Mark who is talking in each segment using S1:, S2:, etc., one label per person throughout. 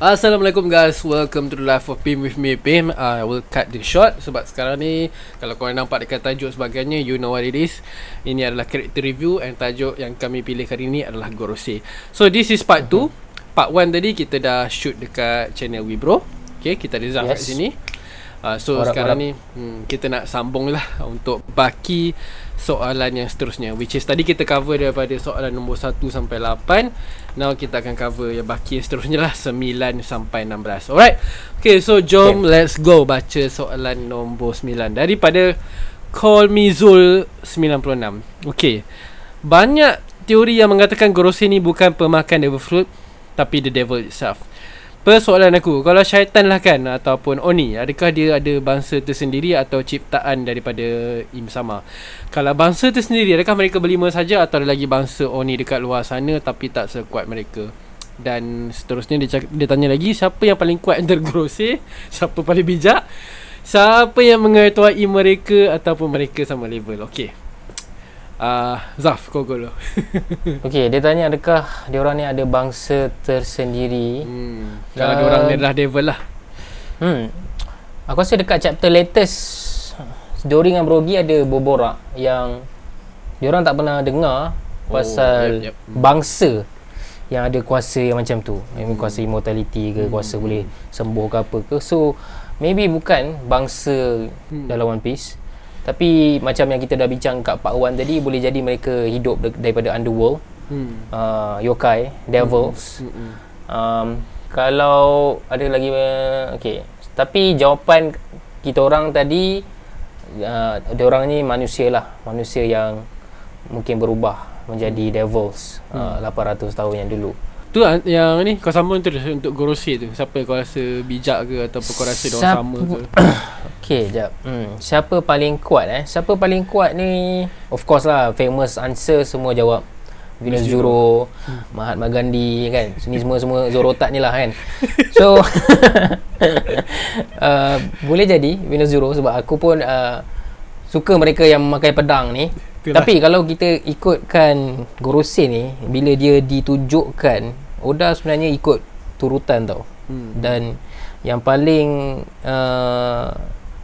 S1: Assalamualaikum guys, welcome to the life of Pim with me Pim. I will cut this short sebab sekarang ni kalau korang nampak dekat tajuk sebagainya, you know what it is. Ini adalah character review and tajuk yang kami pilih kali ni adalah Gorosei. So this is part 2. Part 1 tadi kita dah shoot dekat channel Wibro. Okay, kita reserve kat sini. So sekarang ni kita nak sambung lah untuk baki soalan yang seterusnya, which is tadi kita cover daripada soalan nombor 1 sampai 8. Now kita akan cover yang baki yang seterusnya lah 9 sampai 16. Alright. Okay, so jom let's go baca soalan nombor 9 daripada Call Me Zul 96. Okay, banyak teori yang mengatakan Gorosei ni bukan pemakan devil fruit tapi the devil itself. Persoalan aku, kalau syaitan lah kan ataupun Oni, adakah dia ada bangsa tersendiri atau ciptaan daripada Im Sama? Kalau bangsa tersendiri, adakah mereka berlima saja atau ada lagi bangsa Oni dekat luar sana tapi tak sekuat mereka? Dan seterusnya dia tanya lagi, siapa yang paling kuat antara Gorosei? Siapa paling bijak? Siapa yang mengetuai mereka ataupun mereka sama level? Okay, Zaf, kau go dulu.
S2: Okey, dia tanya adakah diorang ni ada bangsa tersendiri.
S1: Kalau diorang ni adalah devil lah.
S2: Aku rasa dekat chapter latest Dori dengan Brogy ada berborak yang diorang tak pernah dengar pasal bangsa yang ada kuasa yang macam tu. Kuasa immortality ke, kuasa boleh sembuh ke apa ke. So maybe bukan bangsa dalam One Piece. Tapi macam yang kita dah bincang kat part 1 tadi, boleh jadi mereka hidup daripada underworld, yokai, devils. Kalau ada lagi okay. Tapi jawapan kita orang tadi, diorang ni manusia lah, manusia yang mungkin berubah menjadi devils 800 tahun yang dulu.
S1: Tu yang ni kau sambung terus untuk Gorosei tu. Siapa kau rasa bijak ke ataupun kau rasa diorang sama ke?
S2: Okey, jap. Siapa paling kuat Siapa paling kuat ni? Of course lah, famous answer semua jawab Venus Zoro, Mahatma Gandhi kan. Ni semua Zorotat ni lah kan. So boleh jadi Venus Zoro sebab aku pun suka mereka yang memakai pedang ni. Itulah. Tapi kalau kita ikutkan Gorosei ni, bila dia ditunjukkan, Oda sebenarnya ikut turutan tau. Dan yang paling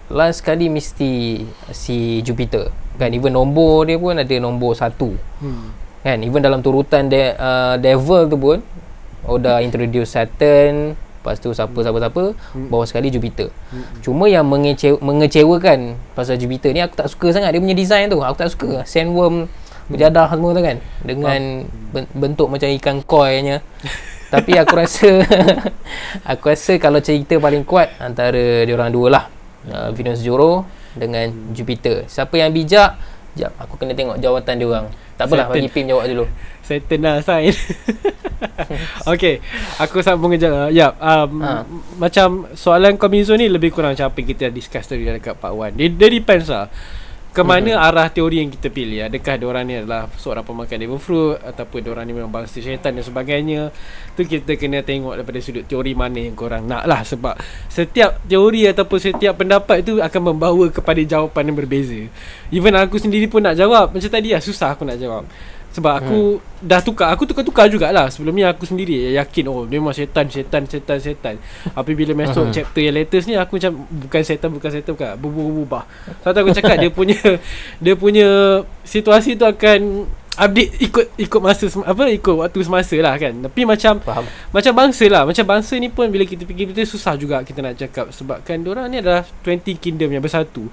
S2: last kali mesti si Jupiter kan. Even nombor dia pun ada nombor 1 kan. Even dalam turutan Devil tu pun Oda introduce Saturn, lepas tu siapa bawah sekali Jupiter. Cuma yang mengecewakan pasal Jupiter ni, aku tak suka sangat dia punya design tu. Aku tak suka sandworm berjadah semua tu kan, dengan bentuk macam ikan koi nya. Tapi aku rasa kalau cerita paling kuat antara diorang dua lah, Venus Zoro dengan Jupiter. Siapa yang bijak? Sekejap, aku kena tengok jawatan diorang. Tak apalah, bagi Pim jawab dulu.
S1: Saturn lah sign. Okay, aku sambung kejap lah. Macam soalan Komizo ni lebih kurang macam apa yang kita discuss tadi dekat part 1. Dia depends lah ke mana arah teori yang kita pilih. Adakah diorang ni adalah seorang pemakan devil fruit ataupun diorang ni memang bangsa syaitan dan sebagainya. Tu kita kena tengok daripada sudut teori mana yang korang nak lah. Sebab setiap teori ataupun setiap pendapat tu akan membawa kepada jawapan yang berbeza. Even aku sendiri pun nak jawab macam tadi lah, susah aku nak jawab. Sebab aku dah tukar. Aku tukar jugalah. Sebelum ni aku sendiri yakin dia memang setan. Apabila masuk chapter yang latest ni, aku macam bukan setan, berubah. Sebab aku cakap dia punya situasi tu akan update ikut masa ikut waktu semasa lah kan. Tapi macam bangsa lah, macam bangsa ni pun bila kita fikir betul susah juga kita nak cakap. Sebab kan diorang ni adalah 20 kingdom yang bersatu.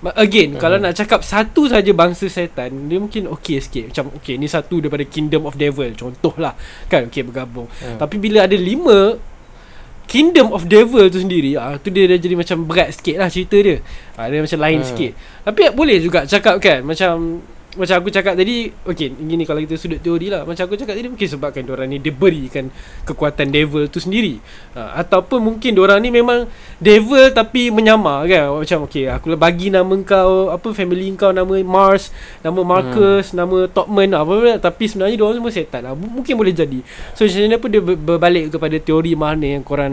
S1: Again, kalau nak cakap satu saja bangsa setan, dia mungkin okey sikit. Macam okey, ni satu daripada Kingdom of Devil, contohlah kan, okey bergabung. Tapi bila ada 5 Kingdom of Devil tu sendiri, tu dia dah jadi macam berat sikit lah cerita dia. Dia macam lain sikit. Tapi boleh juga cakap kan, macam aku cakap tadi, okey, gini kalau kita sudut teori lah. Macam aku cakap tadi, mungkin sebabkan diorang ni diberikan kekuatan devil tu sendiri, ataupun mungkin diorang ni memang devil tapi menyamar kan. Macam okey, aku bagi nama kau, family kau nama Mars, nama Marcus, nama Topman, tapi sebenarnya diorang semua setan lah. Mungkin boleh jadi. So macam mana pun dia berbalik kepada teori mana yang korang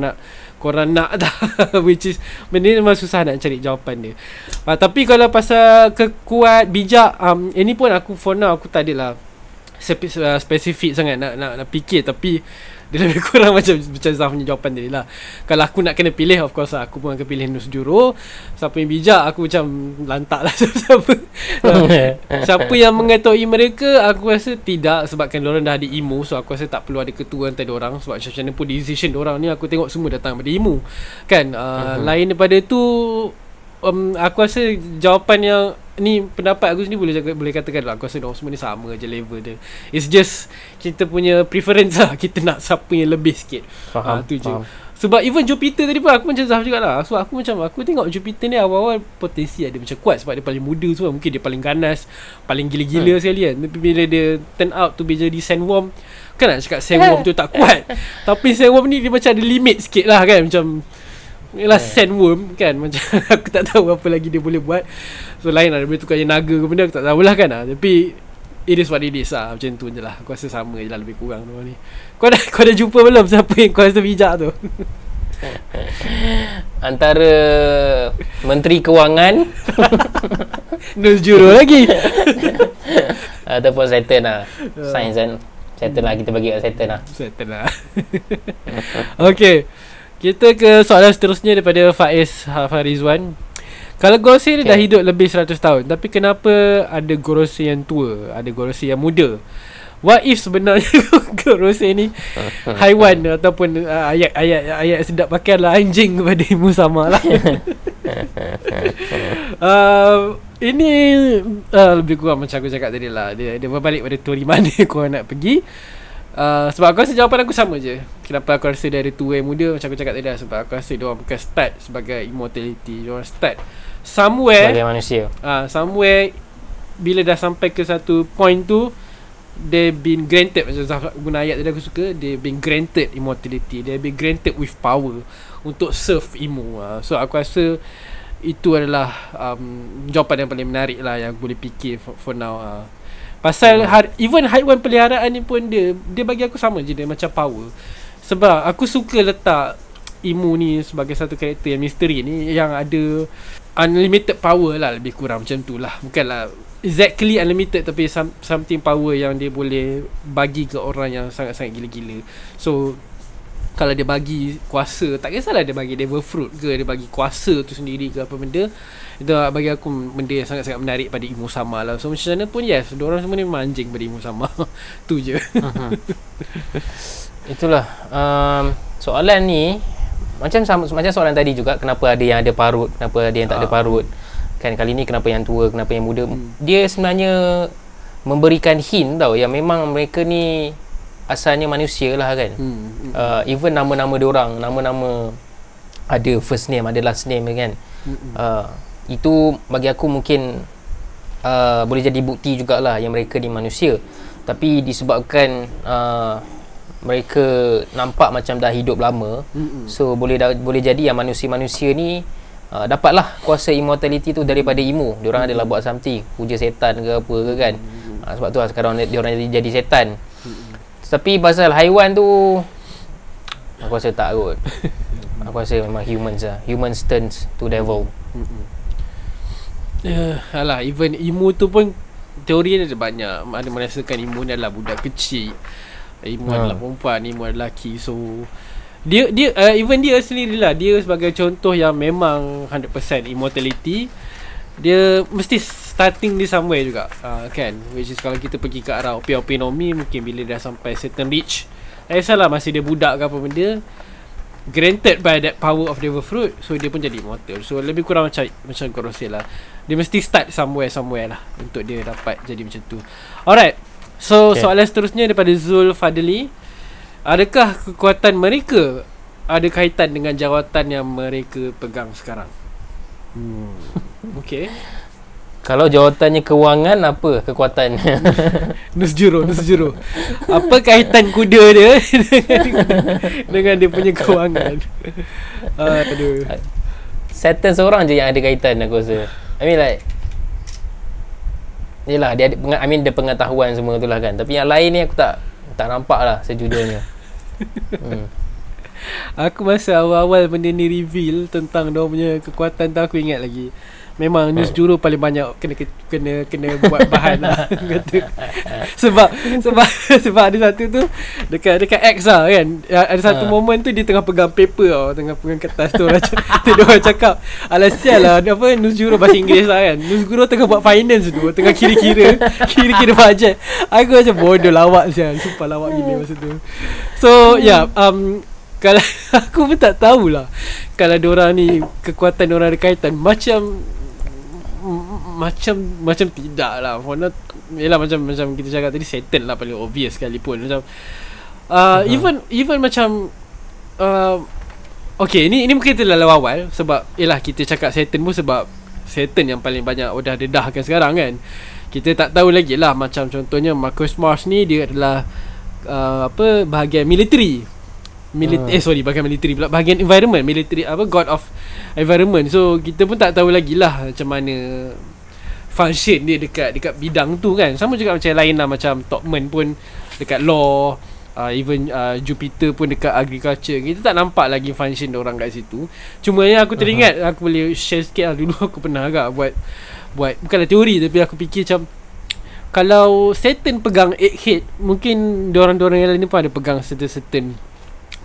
S1: nak dah. Which is benda memang susah nak cari jawapan dia. Tapi kalau pasal kekuat bijak, ini pun aku for now aku tak adalah spesifik sangat nak fikir. Tapi Dia lebih kurang macam Zaf punya jawapan tadi lah. Kalau aku nak kena pilih, of course aku pun akan pilih Nus Juro. Siapa yang bijak, aku macam lantak lah siapa. Siapa yang mengetahui mereka, aku rasa tidak, sebabkan diorang dah ada IMU. So aku rasa tak perlu ada ketua antara diorang, sebab macam mana pun decision diorang ni aku tengok semua datang daripada IMU kan. Lain daripada tu, aku rasa jawapan yang ni, pendapat aku sendiri boleh katakan lah, aku rasa diorang semua ni sama je level dia. It's just kita punya preference lah, kita nak siapa yang lebih sikit. Tu je. Sebab even Jupiter tadi pun aku macam Zaf jugalah. Sebab aku tengok Jupiter ni awal-awal potensi ada macam kuat, sebab dia paling muda semua. Mungkin dia paling ganas, paling gila-gila sekali kan. Tapi bila dia turn out to be jadi sandworm, kan nak cakap sandworm tu tak kuat. Tapi sandworm ni dia macam ada limit sikit lah kan. Macam ialah sandworm kan, macam aku tak tahu apa lagi dia boleh buat. So lain lah, dia boleh tukar je naga ke benda, aku tak tahulah kan. Tapi it is what it is lah. Macam tu je lah. Aku rasa sama je lah lebih kurang tu ni. Kau dah jumpa belum siapa yang kau rasa bijak tu?
S2: Antara Menteri Kewangan
S1: Nus Juro lagi
S2: ataupun Saturn lah. Sains kan, Saturn lah, kita bagi kat Saturn lah.
S1: Saturn lah. Okay, kita ke soalan seterusnya daripada Faiz Farizwan. Kalau Gorose ni dah hidup lebih 100 tahun, tapi kenapa ada Gorose yang tua, ada Gorose yang muda? What if sebenarnya Gorose ni haiwan ataupun ayat sedap pakai lah anjing kepada Imu Sama lah. Ini lebih kurang macam aku cakap tadi lah. Dia berbalik pada teori mana korang nak pergi. Sebab aku rasa jawapan aku sama je. Kenapa aku rasa dia ada tua yang muda, macam aku cakap tadi lah. Sebab aku rasa diorang bukan start sebagai immortality, diorang start somewhere
S2: sebagai manusia.
S1: Somewhere bila dah sampai ke satu point tu, they been granted, macam Zaf guna ayat tadi aku suka, they been granted immortality, they been granted with power untuk serve Imu. So aku rasa itu adalah jawapan yang paling menarik lah yang aku boleh fikir for now. Pasal even haiwan peliharaan ni pun dia bagi aku sama je, dia macam power. Sebab aku suka letak Imu ni sebagai satu karakter yang misteri ni, yang ada unlimited power lah, lebih kurang macam tu lah. Bukanlah exactly unlimited, tapi something power yang dia boleh bagi ke orang yang sangat-sangat gila-gila. So kalau dia bagi kuasa, tak kisahlah dia bagi devil fruit ke, dia bagi kuasa tu sendiri ke apa benda, itu bagi aku benda yang sangat-sangat menarik pada Imu Sama lah. So macam mana pun yes, diorang semua ni memang anjing pada Imu Sama. Tu je.
S2: Itulah soalan ni macam soalan tadi juga, kenapa ada yang ada parut, kenapa ada yang tak ada parut kan. Kali ni kenapa yang tua, kenapa yang muda. Dia sebenarnya memberikan hint tau, yang memang mereka ni asalnya manusia lah kan. Even nama-nama diorang, nama-nama ada first name, ada last name kan. Itu bagi aku mungkin boleh jadi bukti jugalah yang mereka ni manusia. Tapi disebabkan mereka nampak macam dah hidup lama, so boleh jadi yang manusia-manusia ni dapatlah kuasa immortality tu daripada Imu. Diorang adalah buat something, puja setan ke apa ke kan. Sebab tu lah sekarang diorang jadi setan. Tapi pasal haiwan tu, aku rasa tak kot. Aku rasa memang humans lah. Humans turns to devil.
S1: Alah, even Imu tu pun teori dia ada banyak. Ada merasakan Imu ni adalah budak kecil, Imu adalah perempuan, Imu adalah lelaki. So dia even dia sendirilah, dia sebagai contoh yang memang 100% immortality, dia mesti starting di somewhere juga, kan, which is kalau kita pergi ke arah Opinomi, mungkin bila dah sampai certain reach, salah masih dia budak ke apa benda, granted by that power of devil fruit, so dia pun jadi immortal. So lebih kurang macam Gorose lah, dia mesti start somewhere lah untuk dia dapat jadi macam tu. Alright, so soalan seterusnya daripada Zul Fadli. Adakah kekuatan mereka ada kaitan dengan jawatan yang mereka pegang sekarang? Okay.
S2: Kalau jawatannya kewangan, apa kekuatan?
S1: Nus Juro. Apa kaitan kuda dia dengan dia punya kewangan? Aduh.
S2: Saturn seorang je yang ada kaitan, aku rasa. I mean like, yelah, dia ada dia pengetahuan semua tu lah kan. Tapi yang lain ni aku tak nampak lah sejujurnya.
S1: Aku masa awal-awal benda ni reveal tentang dia punya kekuatan tu, aku ingat lagi memang news juro paling banyak kena buat bahan lah. Kata. Sebab ada satu tu dekat X lah kan. Ada satu momen tu dia tengah pegang paper tau, tengah pegang kertas tu. Dia orang cakap, alah sial lah, apa news juro bahasa Inggeris lah kan. News juro tengah buat finance tu, tengah kira bajet. Aku macam bodoh lawak sial. Sumpah lawak gila masa tu. So kalau aku pun tak tahulah kalau diorang ni kekuatan diorang ada kaitan, macam tidak lah. Yelah macam kita cakap tadi, Satan lah paling obvious sekalipun. Macam even macam okay, ni mungkin kita lalu awal. Sebab yelah kita cakap Satan pun sebab Satan yang paling banyak dah dedahkan sekarang kan. Kita tak tahu lagi lah. Macam contohnya Marcus Mars ni, dia adalah bahagian military. Bahagian military pula, bahagian environment, military god of environment. So kita pun tak tahu lagi lah macam mana function dia dekat bidang tu kan. Sama juga macam lain lah, macam Topman pun dekat law, even Jupiter pun dekat agriculture. Kita tak nampak lagi function orang kat situ. Cuma yang aku teringat, aku boleh share sikit lah. Dulu aku pernah agak buat bukanlah teori, tapi aku fikir macam kalau Saturn pegang 8 head, mungkin diorang yang lain ni pun ada pegang certain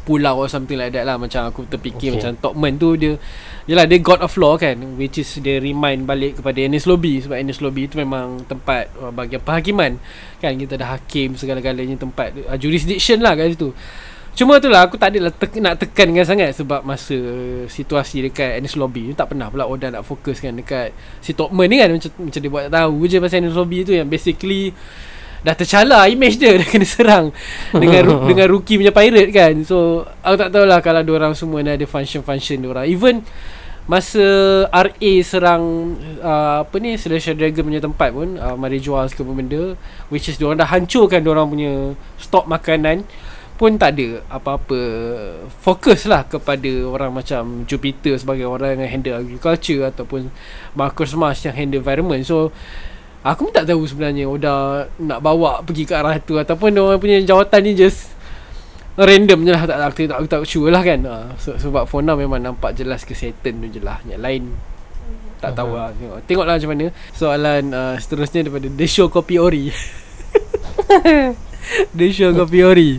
S1: pulau or something like that lah. Macam aku terfikir macam Topman tu dia God of Law kan, which is dia remind balik kepada Enies Lobby. Sebab Enies Lobby tu memang tempat bahagian penghakiman kan. Kita ada hakim, segala-galanya tempat jurisdiction lah kat situ. Cuma tu lah, aku tak adalah nak tekankan sangat. Sebab masa situasi dekat Enies Lobby tak pernah pula Oda nak fokus kan dekat si Topman ni kan. Macam dia buat tahu je pasal Enies Lobby tu, yang basically dah tercalar image dia, dah kena serang dengan rookie punya pirate kan. So aku tak tahulah kalau diorang semua ni ada function diorang. Even masa RA serang Celestial Dragon punya tempat pun, Mary Joas ke benda, which is diorang dah hancurkan diorang punya stok makanan, pun tak ada apa-apa fokus lah kepada orang macam Jupiter sebagai orang yang handle agriculture, ataupun Marcus Mars yang handle environment. So aku pun tak tahu sebenarnya Oda nak bawa pergi ke arah tu, ataupun diorang punya jawatan ni just random je lah. Aku tak sure lah kan. Sebab for now memang nampak jelas ke Saturn tu je lah. Yang lain tak tahu lah. Tengoklah macam mana. Soalan seterusnya daripada Desho Kopi Ori. Desho Kopi Ori,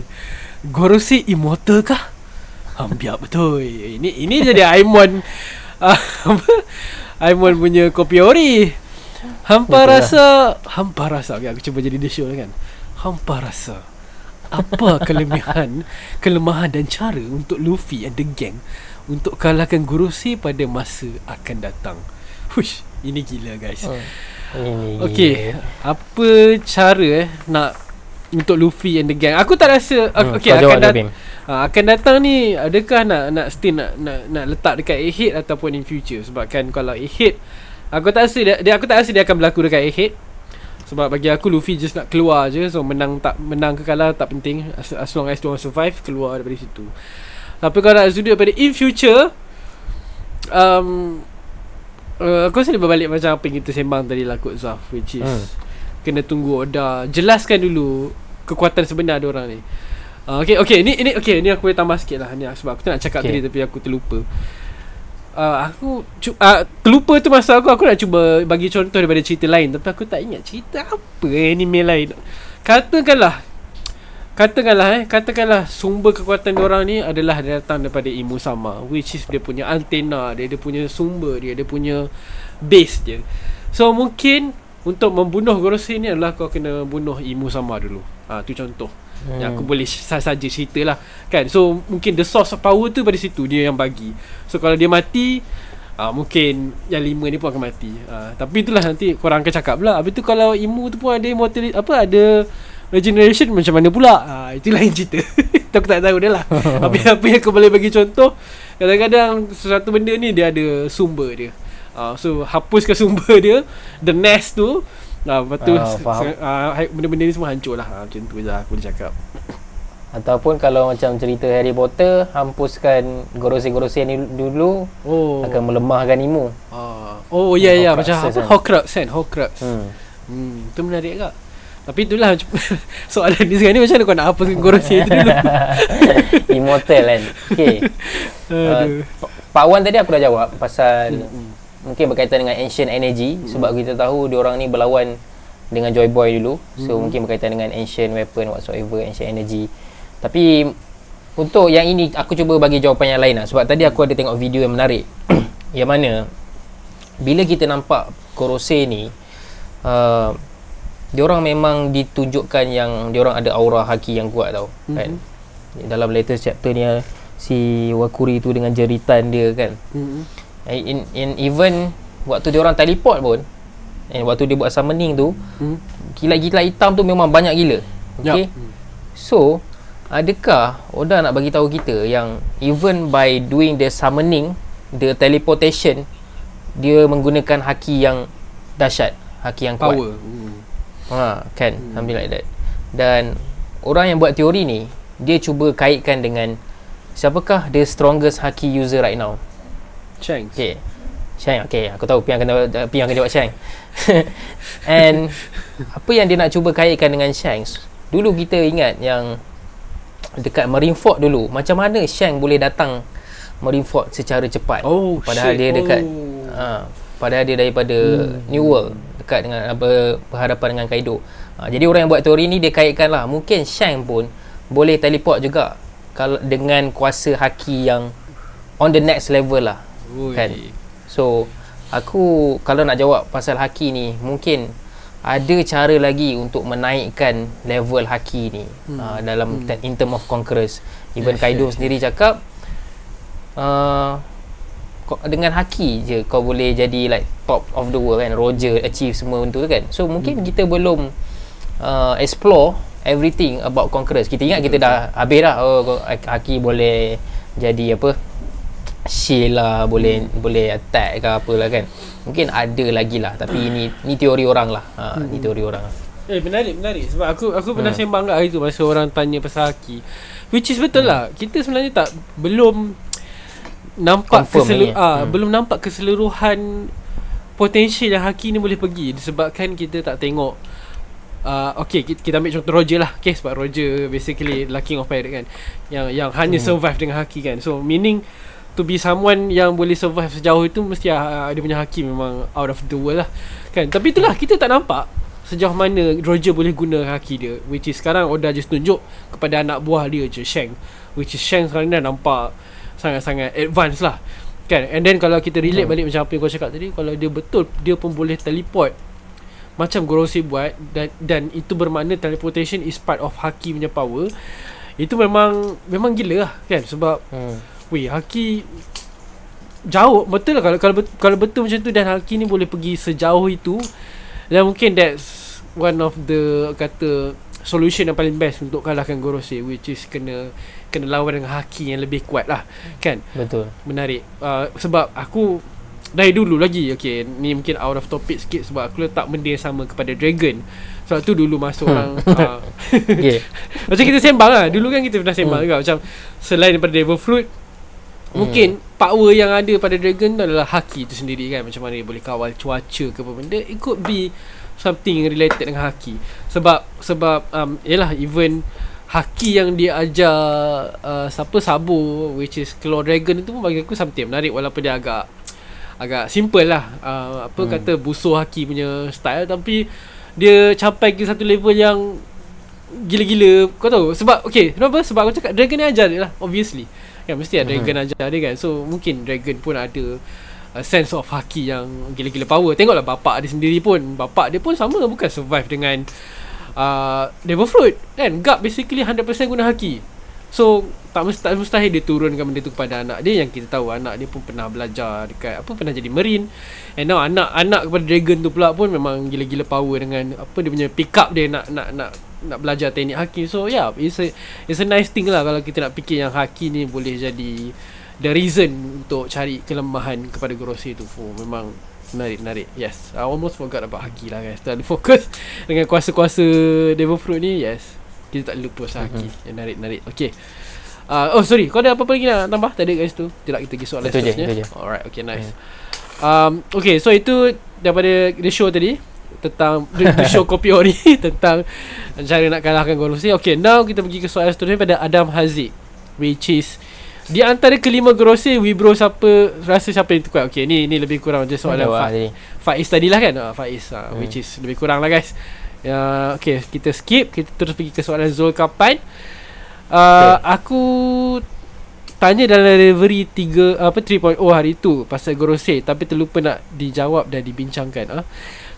S1: Gorosei immortal kah? Biar betul. Ini jadi Aimon Aimon punya Kopi Ori. Hampa rasa okay, aku cuba jadi Desho lah kan. Hampa rasa apa kelemahan dan cara untuk Luffy and the gang untuk kalahkan Gorosei pada masa akan datang. Hush, ini gila guys. Okay, apa cara nak untuk Luffy and the gang? Aku tak rasa okay, akan datang ni, adakah nak still nak letak dekat 8 head ataupun in future? Sebab kan kalau 8 head, aku tak rasa dia akan berlaku dekat 8 head. Sebab bagi aku Luffy just nak keluar je. So menang ke kalah tak penting, as long as diorang survive, keluar daripada situ. Tapi kalau nak sudut daripada in future, aku rasa dia berbalik macam apa yang kita sembang tadi lah kot Zaf, which is kena tunggu Oda jelaskan dulu kekuatan sebenar diorang ni. Okay, ni aku boleh tambah sikit lah ni, sebab aku tak nak cakap tadi tapi aku terlupa. Aku terlupa tu masa aku nak cuba bagi contoh daripada cerita lain, tapi aku tak ingat cerita apa anime lain. Katakanlah sumber kekuatan diorang ni adalah datang daripada Imu Sama, which is dia punya antena dia punya sumber dia punya base dia. So mungkin untuk membunuh Gorosei ni adalah kau kena bunuh Imu Sama dulu. Tu contoh yang aku boleh saja cerita lah kan. So mungkin the source of power tu pada situ dia yang bagi. So kalau dia mati, mungkin yang 5 ni pun akan mati. Tapi itulah nanti korang akan cakap pula, habis tu kalau Imu tu pun ada immortality, ada regeneration, macam mana pula? Itu lain cerita. Itu aku tak tahu dah lah. Apa yang aku boleh bagi contoh, kadang-kadang sesuatu benda ni dia ada sumber dia. So hapuskan sumber dia, the nest tu, lepas tu benda-benda ni semua hancur lah. Macam tu je aku boleh cakap.
S2: Ataupun kalau macam cerita Harry Potter, hampuskan Gorosei ni dulu, akan melemahkan Imu.
S1: Ya, macam apa, Horcrux kan, Horcrux. Itu menarik agak. Tapi itulah soalan ni sekarang ni, macam mana kau nak hapuskan Gorosei tu dulu?
S2: Immortal kan. Okay, Pak Wan tadi aku dah jawab pasal mungkin berkaitan dengan ancient energy, sebab kita tahu diorang ni berlawan dengan Joy Boy dulu. So mungkin berkaitan dengan ancient weapon whatsoever, ancient energy. Tapi untuk yang ini aku cuba bagi jawapan yang lain lah. Sebab tadi aku ada tengok video yang menarik yang mana bila kita nampak Gorosei ni, diorang memang ditunjukkan yang diorang ada aura haki yang kuat tau, kan. Dalam latest chapter ni si Wakuri tu dengan jeritan dia kan. In even waktu diorang teleport pun, waktu dia buat summoning tu, kilat-kilat hitam tu memang banyak gila. Okay. So adakah Oda nak bagi tahu kita yang even by doing the summoning, the teleportation, dia menggunakan haki yang dahsyat, haki yang kuat.
S1: Power.
S2: Kan, something like that. Dan orang yang buat teori ni, dia cuba kaitkan dengan siapakah the strongest haki user right now?
S1: Shanks.
S2: Okay, Shanks. Okay, aku tahu Piang akan jawab Shanks. And apa yang dia nak cuba kaitkan dengan Shanks, dulu kita ingat yang dekat Marineford dulu, macam mana Shanks boleh datang Marineford secara cepat, padahal dia dekat padahal dia daripada New World, dekat dengan berhadapan dengan Kaido. Jadi orang yang buat teori ni dia kaitkan lah, mungkin Shanks pun boleh teleport juga kalau dengan kuasa haki yang on the next level lah. Kan. So aku kalau nak jawab pasal haki ni, mungkin ada cara lagi untuk menaikkan level haki ni dalam in term of conquerors. Even Kaido sendiri cakap dengan haki je kau boleh jadi like top of the world kan. Roger achieve semua benda tu kan. So mungkin kita belum explore everything about conquerors. Kita ingat kita dah habis dah. Haki boleh jadi apa, shield lah, boleh attack ke apalah kan. Mungkin ada lagi lah, tapi ni teori orang lah. Ni teori orang lah.
S1: Menarik sebab aku pernah sembang kat hari tu masa orang tanya pasal haki, which is betul lah. Kita sebenarnya belum nampak belum nampak keseluruhan potensial yang haki ni boleh pergi, disebabkan kita tak tengok. Okay, kita ambil contoh Roger lah. Okay, sebab Roger basically the King of Pirate kan, yang hanya survive dengan haki kan. So meaning to be someone yang boleh survive sejauh itu, mesti dia punya haki memang out of the world lah kan. Tapi itulah, kita tak nampak sejauh mana Roger boleh guna haki dia, which is sekarang Oda just tunjuk kepada anak buah dia je, Shanks, which is Shanks sekarang dah nampak sangat-sangat advance lah kan. And then kalau kita relate balik macam apa yang kau cakap tadi, kalau dia betul dia pun boleh teleport macam Gorosei buat, dan itu bermakna teleportation is part of haki punya power, itu memang gila lah kan. Sebab haki jauh betul lah. Kalau betul macam tu, dan haki ni boleh pergi sejauh itu, dan mungkin that's one of the solution yang paling best untuk kalahkan Gorosei, which is kena lawan dengan haki yang lebih kuat lah kan.
S2: Betul.
S1: Menarik. Sebab aku dari dulu lagi, okay, ni mungkin out of topic sikit, sebab aku letak benda yang sama kepada Dragon. Sebab tu dulu masa orang macam kita sembang lah, dulu kan kita pernah sembang juga, macam selain daripada Devil Fruit, mungkin power yang ada pada Dragon tu adalah haki tu sendiri kan. Macam mana dia boleh kawal cuaca ke apa benda, it could be something related dengan haki. Sebab yelah, even haki yang dia ajar Sabo, which is Claw Dragon, itu pun bagi aku something menarik, walaupun dia agak simple lah, kata busuh haki punya style, tapi dia capai ke satu level yang gila-gila. Kau tahu sebab kenapa? Sebab aku cakap Dragon ni ajar dia lah, obviously kan, mesti ada Dragon ajar dia kan. So mungkin Dragon pun ada sense of haki yang gila-gila power. Tengoklah bapak dia sendiri pun, bapak dia pun sama, bukan survive dengan Devil Fruit kan. Garp basically 100% guna haki. So tak mustahil dia turunkan benda tu kepada anak dia, yang kita tahu anak dia pun pernah belajar dekat pernah jadi Marine. And now anak kepada Dragon tu pula pun memang gila-gila power dengan dia punya pick up dia nak belajar teknik haki. So yeah, it's a nice thing lah kalau kita nak fikir yang haki ni boleh jadi the reason untuk cari kelemahan kepada Gorosei tu. Memang menarik. Yes, I almost forgot about haki lah guys. Terlalu fokus dengan kuasa-kuasa Devil Fruit ni. Yes, kita tak lupa pasal haki. Menarik. Okay. Sorry, kau ada apa-apa lagi nak tambah? Tak ada guys tu. Tidak, kita pergi soalan seterusnya. Alright, okay, nice. Okay, so itu daripada the show tadi, tentang the show Kopi Ori tentang cara nak kalahkan Gorosei. Okay, now kita pergi ke soalan seterusnya pada Adam Haziq, which is Di antara kelima Gorosei, Wibro siapa rasa siapa yang kuat? Okay, ni lebih kurang je soalan Faiz tadi lah kan. Faiz which is lebih kurang lah guys. Okay, kita skip. Kita terus pergi ke soalan Zulkarnain. Aku tanya dalam delivery 3.0 hari tu pasal Gorosei, tapi terlupa nak dijawab dan dibincangkan.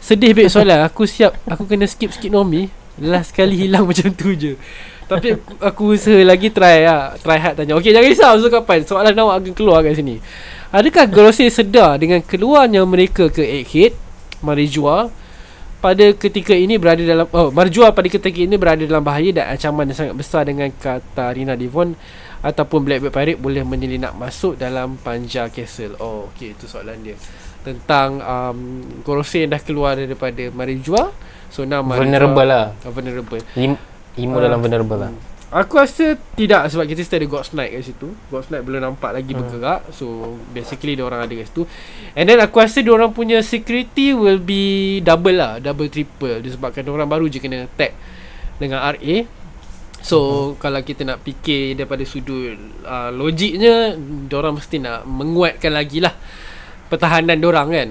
S1: Sedih baik soalan. Aku kena skip Nomi. Last kali hilang macam tu je. Tapi aku usaha lagi try hard tanya. Okay, jangan risau Zulkarnain, soalan awak akan keluar kat sini. Adakah Gorosei sedar dengan keluarnya mereka ke Egghead, Marijoa pada ketika ini berada dalam Marijoa pada ketika ini berada dalam bahaya dan ancaman yang sangat besar dengan Katarina Devon ataupun Blackbeard Pirate boleh menyelinap masuk dalam Panja Castle. Okay, itu soalan dia tentang Gorosei yang dah keluar daripada Marijoa. So now
S2: vulnerable lah.
S1: Vulnerable.
S2: Imo dalam vulnerable lah.
S1: Aku rasa tidak, sebab kita still ada God's Knight kat situ. God's Knight belum nampak lagi bergerak. So basically diorang ada kat situ. And then aku rasa diorang punya security will be double triple, disebabkan diorang baru je kena attack dengan RA. So kalau kita nak fikir daripada sudut logiknya, diorang mesti nak menguatkan lagi lah pertahanan diorang kan.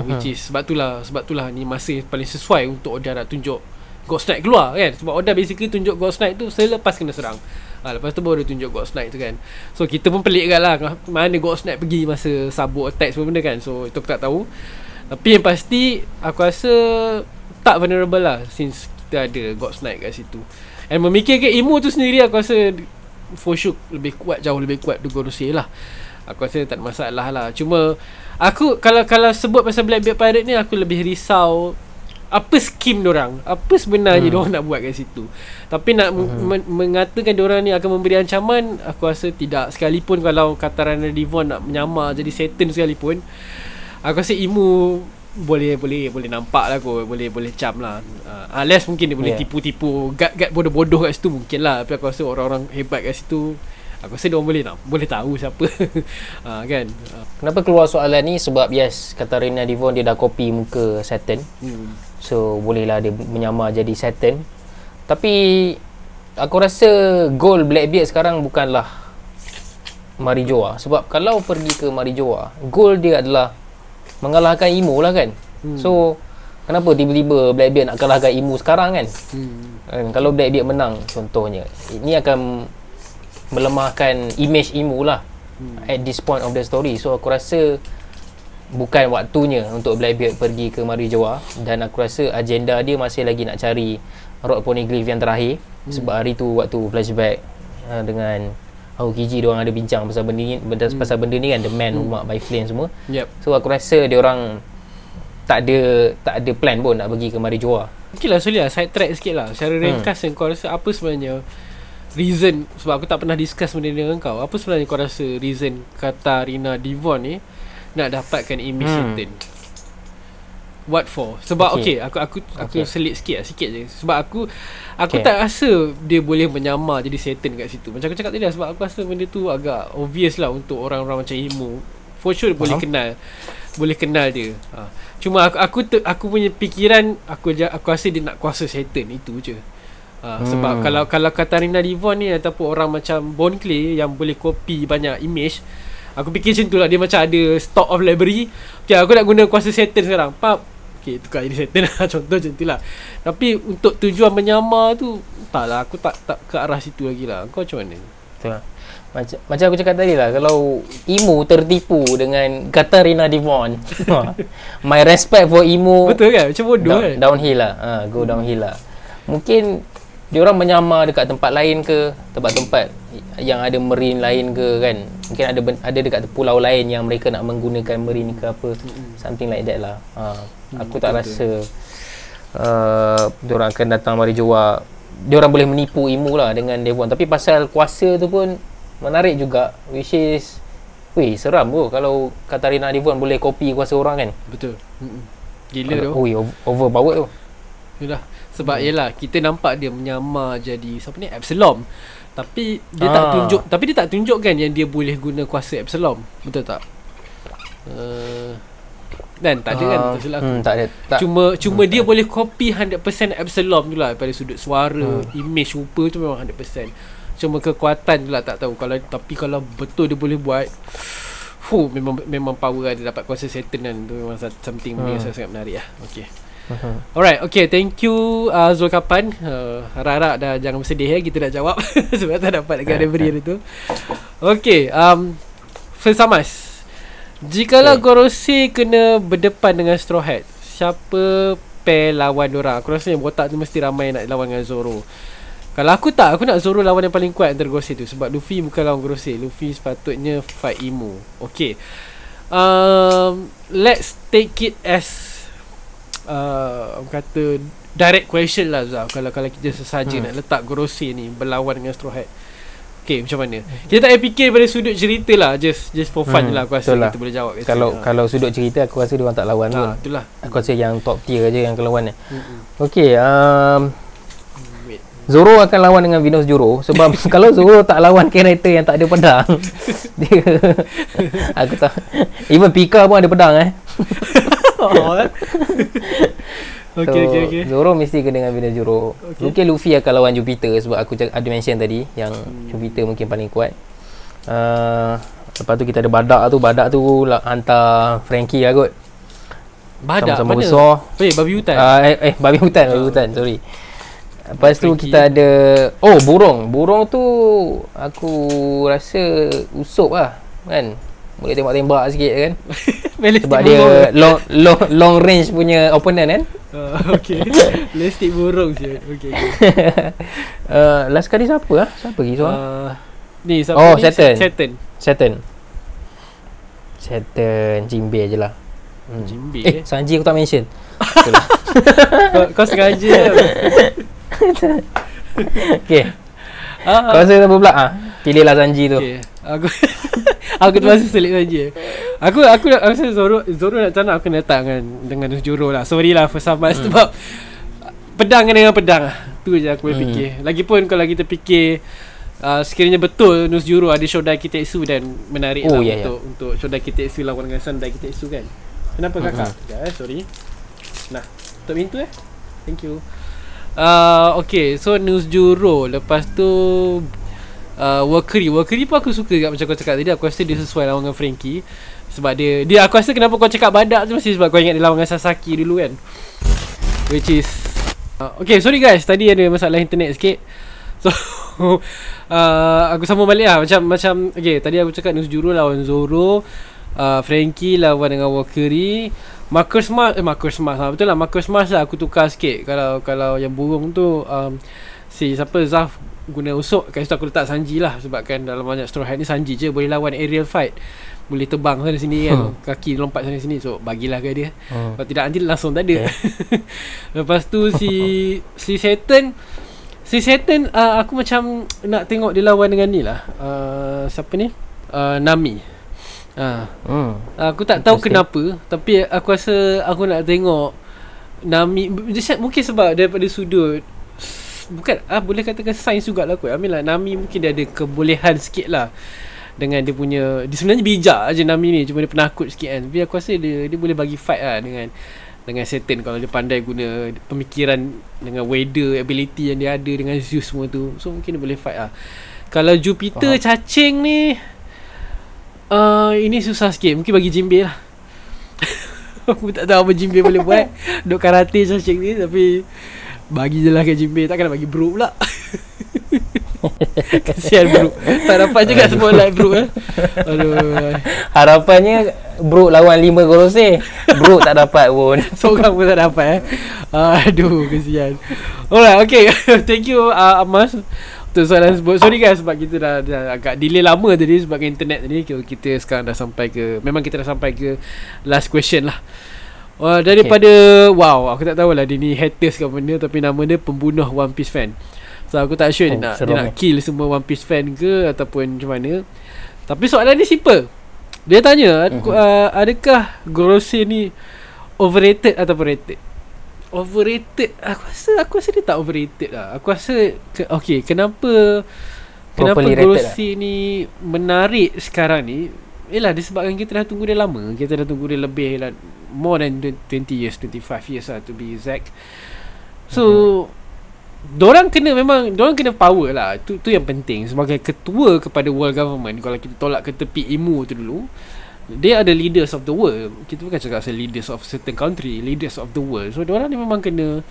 S1: Which is sebab itulah ni masa paling sesuai untuk Oda nak tunjuk God's Knight keluar kan. Sebab Oda basically tunjuk God's Knight tu selepas kena serang. Lepas tu baru dia tunjuk God's Knight tu kan. So kita pun pelik kan lah, mana God's Knight pergi masa sabuk attack semua benda kan. So itu aku tak tahu. Tapi yang pasti aku rasa tak vulnerable lah, since kita ada God's Knight kat situ. And memikirkan Imo tu sendiri, aku rasa for sure jauh lebih kuat tu Gorosei lah. Aku rasa tak ada masalah lah. Cuma aku kalau sebut pasal Blackbeard Pirate ni, aku lebih risau apa skim diorang, apa sebenarnya diorang nak buat kat situ. Tapi nak mengatakan diorang ni akan memberi ancaman, aku rasa tidak. Sekalipun kalau Katarina Devon nak menyamar jadi Satan sekalipun, aku rasa Imo boleh nampak lah kot, boleh cam lah. Unless mungkin dia boleh tipu-tipu guard bodoh-bodoh kat situ mungkin lah. Tapi aku rasa orang-orang hebat kat situ, aku rasa diorang boleh tahu siapa. Kan.
S2: Kenapa keluar soalan ni? Sebab Katarina Devon dia dah copy muka Satan. So bolehlah dia menyamar jadi Satan. Tapi aku rasa goal Blackbeard sekarang bukanlah Marijoa. Sebab kalau pergi ke Marijoa, goal dia adalah mengalahkan Imo lah kan. So kenapa tiba-tiba Blackbeard nak kalahkan Imo sekarang kan? Kalau Blackbeard menang contohnya, ini akan melemahkan image Imo lah at this point of the story. So aku rasa bukan waktunya untuk Blackbeard pergi ke Marijoa. Dan aku rasa agenda dia masih lagi nak cari Rod Poneglyph yang terakhir. Sebab hari tu waktu flashback dengan Aokiji, diorang ada bincang pasal benda ni kan, The Man Who Marked by Flame semua. So aku rasa diorang tak ada plan pun nak pergi ke Marijoa.
S1: Okay lah, side track sikit lah. Secara ringkas, kau rasa apa sebenarnya reason, sebab aku tak pernah discuss benda ni dengan kau, apa sebenarnya kau rasa reason Katarina Devon ni nak dapatkan image Satan? What for? Sebab aku selit sikit je. Sebab aku tak rasa dia boleh menyamar jadi Satan kat situ. Macam aku cakap tadi lah, sebab aku rasa benda tu agak obvious lah untuk orang-orang macam Imo. For sure boleh kenal dia. Cuma aku punya fikiran, aku rasa dia nak kuasa Satan, itu je. Sebab kalau Katarina Devon ni ataupun orang macam Bon Clay yang boleh copy banyak image, aku fikir macam tu lah. Dia macam ada stock of library. Okay, aku nak guna kuasa Satan sekarang, okay, tukar jadi Satan lah. Contoh macam tu lah. Tapi untuk tujuan menyamar tu, taklah, aku tak ke arah situ lagi lah. Kau macam mana?
S2: Betul lah. Macam aku cakap tadi lah, kalau Imo tertipu dengan Katarina Devon, my respect for Imo,
S1: betul kan? Macam bodoh kan?
S2: Downhill lah. Go downhill lah. Mungkin diorang menyamar dekat tempat lain ke, tempat-tempat yang ada marine lain ke kan. Mungkin ada dekat pulau lain yang mereka nak menggunakan marine ke apa, something like that lah. Aku tak rasa diorang akan datang Marijoa. Diorang boleh menipu Imo lah dengan Devon. Tapi pasal kuasa tu pun menarik juga, which is seram tu kalau Katarina Devon boleh copy kuasa orang kan.
S1: Betul. Gila tu.
S2: Overpowered tu.
S1: Yalah. Sebab yelah, kita nampak dia menyamar jadi siapa ni, Absalom. Tapi dia tak tunjukkan yang dia boleh guna kuasa Absalom. Betul tak? Dan tak ada kan, betul silap aku.
S2: Tak ada.
S1: Cuma dia boleh copy 100% Absalom tu lah. Daripada sudut suara, image, rupa tu memang 100%. Cuma kekuatan je lah tak tahu. Tapi kalau betul dia boleh buat, memang power lah dia dapat kuasa Saturn kan. Tu memang something sangat menarik lah. Okay. Alright, okay, thank you Zulkapan. Harap-harap dah jangan bersedih kita dah jawab sebab tak dapat dekat delivery hari tu. Okay, First Amas, jikalau Gorosei kena berdepan dengan Straw Hat, siapa pair lawan diorang? Aku rasa yang botak tu mesti ramai nak lawan dengan Zoro. Kalau aku nak Zoro lawan yang paling kuat antara Gorosei tu. Sebab Luffy bukan lawan Gorosei. Luffy sepatutnya fight Imo. Okay, let's take it as kata direct question lah Zaf. Kalau kita sesaja nak letak Gorosei ni berlawan dengan Straw Hat, okay, macam mana? Kita tak payah fikir pada sudut cerita lah. Just for fun je lah. Aku rasa kita boleh jawab.
S2: Kalau sudut cerita, aku rasa diorang tak lawan pun.
S1: Itulah.
S2: Aku rasa yang top tier je yang lawan ni. Okay, Zoro akan lawan dengan Venus Juro. Sebab kalau Zoro tak lawan karakter yang tak ada pedang, dia, aku tak, even Pika pun ada pedang Okay. Zoro mesti kena dengan Venus Juro. Mungkin Luffy akan lawan Jupiter sebab aku ada mention tadi yang Jupiter mungkin paling kuat. Lepas tu kita ada Badak tu hantar Frankie lah kot.
S1: Badak
S2: sama-sama
S1: mana?
S2: Besar.
S1: Babi hutan.
S2: Babi hutan, sorry. Lepas tu kita ada burung tu aku rasa Usopp lah kan. Boleh tembak-tembak sikit kan. Sebab dia long range punya opponent kan.
S1: Okay. Lestik burung je. Okay.
S2: Last kali siapa Siapa lagi seorang?
S1: Ni siapa ni? Saturn. Jinbe je lah. Jinbe.
S2: Sanji aku tak mention.
S1: Kau sengaja.
S2: Okay. Kau rasa apa pula? Pilihlah Sanji tu.
S1: Okay. Aku termasuk selit Sanji. Aku rasa Zoro nak aku nak letak dengan Juro lah. Sorry lah First Amas sebab pedang dengan pedang lah. Tu je aku boleh fikir. Lagipun kalau kita fikir sekiranya betul Nusjuro ada Shodai Kitetsu dan menarik untuk Shodai Kitetsu lawan dengan Sandai Kitetsu kan. Kenapa kakak? Sorry. Nah, tutup pintu Thank you. Okay, so Nusjuro. Lepas tu Wakiri pun aku suka juga. Macam kau cakap tadi, aku rasa dia sesuai lawan dengan Frankie. Sebab dia aku rasa kenapa kau cakap Badak tu mesti sebab kau ingat dia lawan dengan Sasaki dulu kan. Which is okay, sorry guys, tadi ada masalah internet sikit. So aku sambung balik lah. Macam okay, tadi aku cakap Nusjuro lawan Zoro, Frankie lawan dengan Wakiri, Marcus Mars lah. Betul lah, Marcus Mars lah aku tukar sikit. Kalau yang burung tu si siapa, Zaf guna Usopp, kat situ aku letak Sanji lah. Sebab kan dalam banyak Straw Hat ni Sanji je boleh lawan aerial fight, boleh terbang sana sini kan, kaki lompat sana sini. So bagilah ke dia. Kalau tidak nanti langsung tak ada. Lepas tu si Saturn aku macam nak tengok dia lawan dengan ni lah. Siapa ni? Nami. Aku tak tahu kenapa, tapi aku rasa aku nak tengok Nami. Mungkin sebab daripada sudut bukan boleh katakan sains jugalah kot. Nami mungkin dia ada kebolehan sikit lah dengan dia punya, dia sebenarnya bijak aje Nami ni, cuma dia penakut sikit kan. Tapi aku rasa dia boleh bagi fight lah dengan Saturn kalau dia pandai guna pemikiran dengan weather ability yang dia ada dengan Zeus semua tu. So mungkin dia boleh fight lah. Kalau Jupiter cacing ni ini susah sikit. Mungkin bagi Jinbe lah. Aku tak tahu apa Jinbe boleh buat duk karate cacing ni, tapi bagi je lah ke Jinbe. Takkan nak bagi Brook pula. Kasihan Brook, tak dapat je kat semua like Brook Aduh.
S2: Harapannya Brook lawan 5 Gorosei, Brook tak dapat pun.
S1: Seorang pun tak dapat Aduh, kasihan. Alright, okay. Thank you Amas untuk soalan sebut. Sorry guys sebab kita dah agak delay lama tadi sebab internet tadi. Kita sekarang dah sampai ke, memang kita dah sampai ke last question lah. Daripada aku tak tahulah dia ni haters ke benda, tapi nama dia pembunuh One Piece fan. So aku tak sure dia nak kill semua One Piece fan ke ataupun macam mana. Tapi soalan ni simple. Dia tanya adakah Gorosei ni overrated ataupun rated? Overrated. Aku rasa dia tak overrated lah. Aku rasa kenapa Gorosei ni menarik sekarang ni, ialah disebabkan kita dah tunggu dia lama. Kita dah tunggu dia lebih lah, more than 20 years, 25 years lah to be exact. So Diorang kena power lah. Tu yang penting. Sebagai ketua kepada world government, kalau kita tolak ke tepi ilmu tu dulu, they are the leaders of the world. Kita bukan cakap leaders of certain country, leaders of the world. So diorang ni memang kena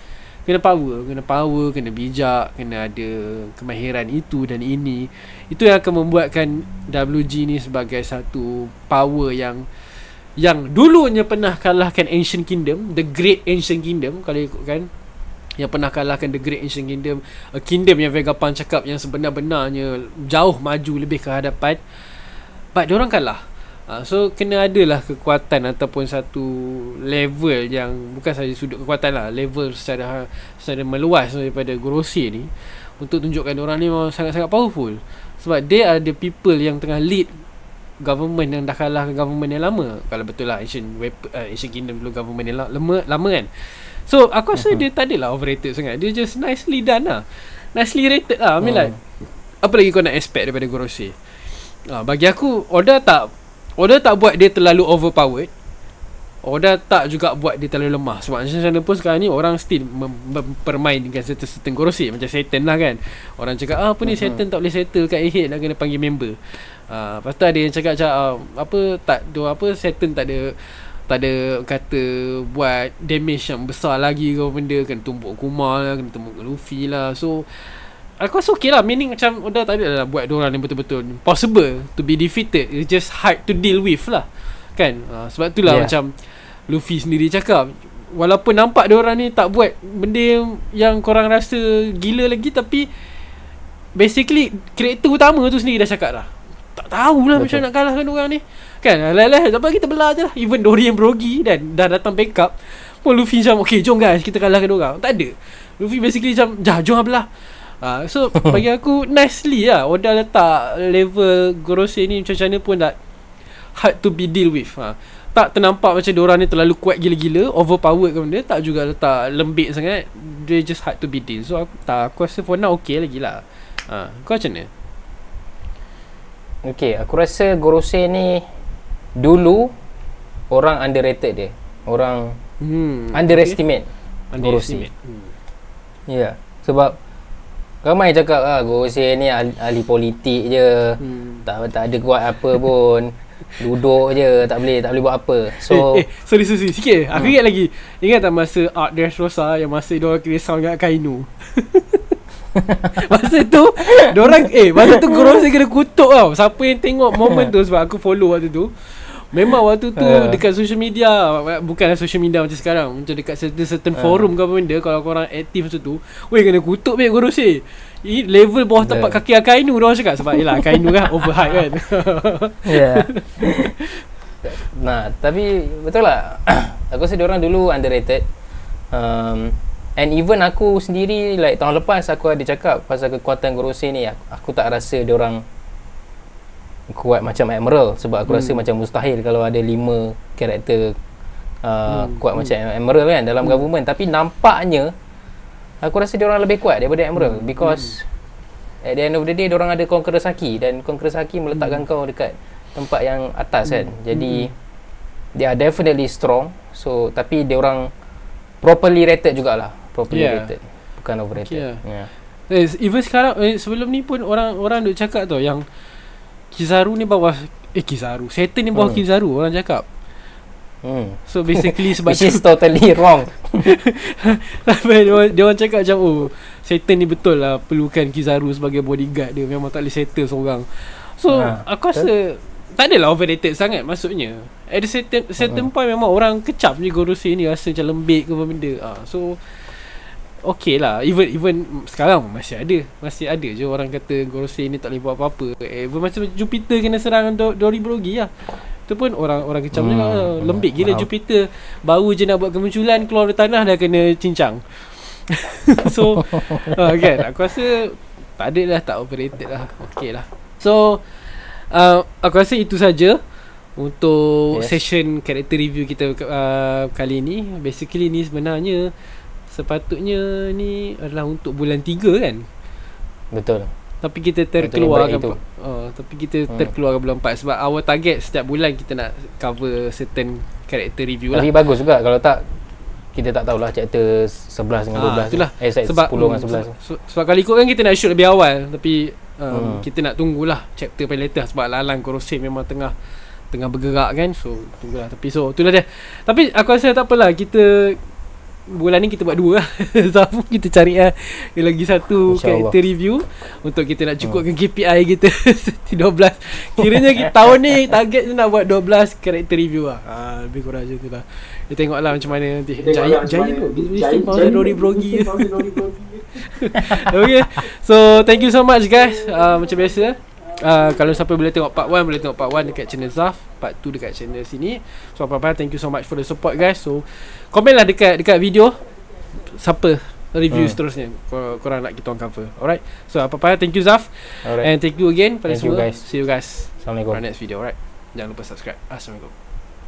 S1: power, kena bijak, kena ada kemahiran itu dan ini. Itu yang akan membuatkan WG ni sebagai satu power yang dulunya pernah kalahkan Ancient Kingdom, the Great Ancient Kingdom kalau ikutkan, yang pernah kalahkan the Great Ancient Kingdom, a kingdom yang Vegapunk cakap yang sebenar-benarnya jauh maju lebih ke hadapan, but diorang kalah. So kena adalah kekuatan ataupun satu level yang bukan sahaja sudut kekuatan lah, level secara meluas daripada Gorosei ni, untuk tunjukkan orang ni memang sangat-sangat powerful. Sebab they are the people yang tengah lead government yang dah kalahkan government yang lama. Kalau betul lah Ancient Kingdom dulu government yang lama kan. So aku rasa dia tak adalah overrated sangat. Dia just nicely done lah, nicely rated lah. I mean like, apa lagi kau nak expect daripada Gorosei? Bagi aku Oda tak buat dia terlalu overpowered, Oda tak juga buat dia terlalu lemah. Sebab macam mana pun sekarang ni orang still mempermainkan certain Gorosei macam Satan lah kan. Orang cakap apa ni, Satan tak boleh settle kat Ahead, nak kena panggil member. Lepas tu ada yang cakap Satan tak ada kata buat damage yang besar lagi ke benda, kena tumbuk Kuma lah, kena tumbuk Luffy lah. So aku rasa okay lah. Meaning macam Oda tak ada lah buat diorang yang betul-betul possible to be defeated. It's just hard to deal with lah kan. Sebab tu lah macam Luffy sendiri cakap, walaupun nampak diorang ni tak buat benda yang korang rasa gila lagi, tapi basically karakter utama tu sendiri dah cakap dah, tak tahulah macam nak kalahkan diorang ni kan. Lepas kita belah je lah. Even Dory yang Brogy dan dah datang backup pun Luffy macam okay jom guys kita kalahkan diorang. Tak ada. Luffy basically macam jom belah. So bagi aku nicely lah Oda letak level Gorosei ni macam mana pun tak hard to be deal with. Tak ternampak macam diorang ni terlalu kuat gila-gila, overpowered ke benda, tak juga letak lembik sangat. They just hard to be deal. So aku rasa for now okay lagi lah. Kau macam mana?
S2: Okay, aku rasa Gorosei ni dulu orang underrated dia. Orang underestimate Gorosei. Ya, sebab ramai cakap Gorosei ni ahli politik je, tak ada kuat apa pun, duduk je, tak boleh buat apa. So
S1: sorry sikit. Aku ingat tak masa Art Dressrosa yang masa diorang risau dengan Kainu. Masa tu Gorosei kena kutuk tau. Siapa yang tengok momen tu, sebab aku follow waktu tu, memang waktu tu dekat social media, bukanlah social media macam sekarang, macam dekat certain forum ke apa benda, kalau korang aktif masa tu, weh kena kutuk baik Gorosei. Level bawah tapak kaki Akainu diorang cakap. Sebab yelah Akainu kan overhype kan.
S2: Nah, tapi betul lah. Aku rasa diorang dulu underrated. And even aku sendiri, like tahun lepas aku ada cakap pasal kekuatan Gorosei ni, aku tak rasa diorang kuat macam Emerald. Sebab aku rasa macam mustahil kalau ada 5 karakter kuat macam Emerald kan dalam government. Tapi nampaknya aku rasa diorang lebih kuat daripada Emerald, because at the end of the day diorang ada Conqueror Saki, dan Conqueror Saki meletakkan kau dekat tempat yang atas kan. Jadi they are definitely strong. So tapi diorang properly rated jugalah. Rated, bukan overrated.
S1: Even sekarang sebelum ni pun orang duk cakap tau yang Kizaru ni bawah Satan ni bawah Kizaru, orang cakap. So basically sebab
S2: which is totally wrong.
S1: Dia orang cakap macam Satan ni betul lah perlukan Kizaru sebagai bodyguard dia, memang tak boleh settle seorang. So aku rasa tak adalah overrated sangat. Maksudnya at the certain point memang orang kecap je Gorosei ni, rasa macam lembik ke apa benda. So okay lah. Even sekarang masih ada je orang kata Gorosei ni tak boleh buat apa-apa. Macam Jupiter kena serang Dory Brogy lah, tu pun orang kecam je lembik gila. Jupiter baru je nak buat kemunculan, keluar dari tanah dah kena cincang. So kan aku rasa tak ada lah, tak overrated lah, okay lah. So aku rasa itu saja untuk session character review kita kali ni. Basically ni sebenarnya sepatutnya ni adalah untuk bulan 3 kan.
S2: Betul.
S1: Tapi kita terkeluarkan terkeluarkan bulan 4 sebab our target setiap bulan kita nak cover certain character review lah.
S2: Tapi bagus juga kalau tak kita tak tahulah chapter 11 dengan 12.
S1: Itulah.
S2: Sebab 10 dengan 11.
S1: Sebab kalau ikut kan kita nak shoot lebih awal, tapi kita nak tunggulah chapter paling latest sebab Lalang Korosif memang tengah bergerak kan. So tunggulah. Tapi so itulah dia. Tapi aku rasa tak apalah, kita bulan ni kita buat 2 lah. Zafu kita cari lagi satu character review untuk kita nak cukupkan KPI kita 12. Kiranya tahun ni target nak buat 12 character review lah. Lebih kurang macam tu lah. Kita tengoklah macam mana nanti. Jaya tu mesti pasal Dori Brogi. Okay. So thank you so much guys. Macam biasa, kalau siapa boleh tengok part 1, boleh tengok part 1 dekat channel Zaf, part 2 dekat channel sini. So apa-apa, thank you so much for the support guys. So komen lah dekat video siapa review seterusnya korang nak kita cover. Alright. So apa-apa, thank you Zaf. And thank you again pada semua. See you guys.
S2: Assalamualaikum.
S1: For next video. Alright. Jangan lupa subscribe. Assalamualaikum.